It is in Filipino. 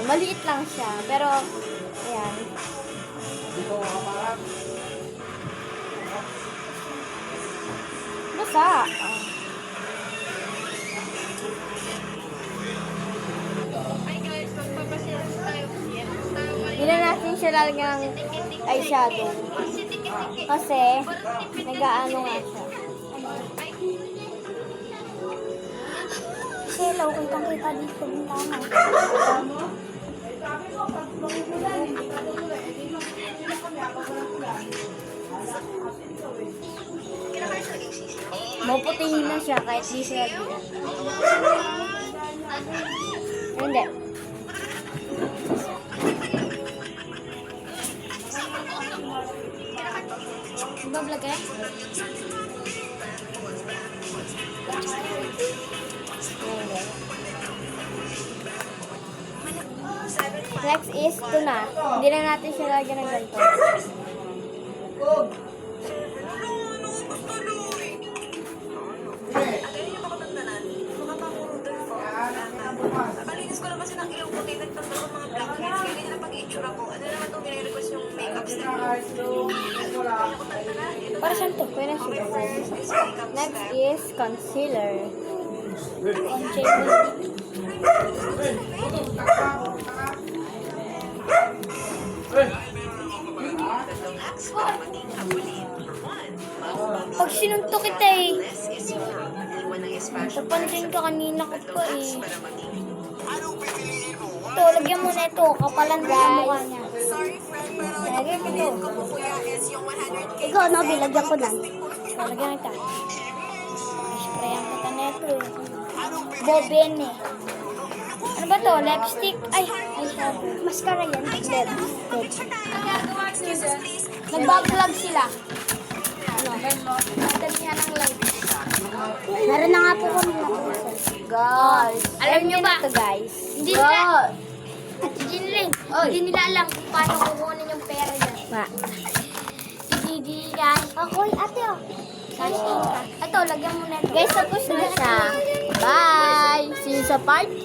Maliit lang siya. Pero, ayan. Basa. Hindi na natin siya lalagyan ng eyeshadow. Kasi, nag-aano nga siya. Hello, kitang-kita dito. Bintana. Maputihin na siya kahit di siya diyan. Hindi. Bablog eh? Next is ito na. Hindi na natin siya lagyan ng ganito. Malinis ko na kasi ng ilong ko, kaya nagtanggal ng mga blackheads. Kaya ganyan ang pag-i-itsura ko. Ano naman itong ginare-request yung makeup step? Para saan to? Pwede na siya. Next is concealer. Pag sinuntok kita eh. Napansin ka kanina ko pa eh. Ito, lagyan mo na ito. Kapalan ko ang mukha niya. Lagyan mo ito. Ikaw, Nobi, lagyan ko lang. So, lagyan kita. Sprayan kita na ito eh. Boben eh. Ano ba to? Lipstick? Ay, mascara yan. Lipstick. Nagbablog sila. Ano? Nagdamihan ng light. Meron na nga po kami na Guys. Alam nyo ba? Ito guys. Hindi nila, at Jinling, hindi nila alam kung paano kukunin yung pera niya. Ma. Hindi yan. Ako'y ate oh. Ito, lagyan mo na ito. Guys, tapos na siya. Bye! See you sa part 5.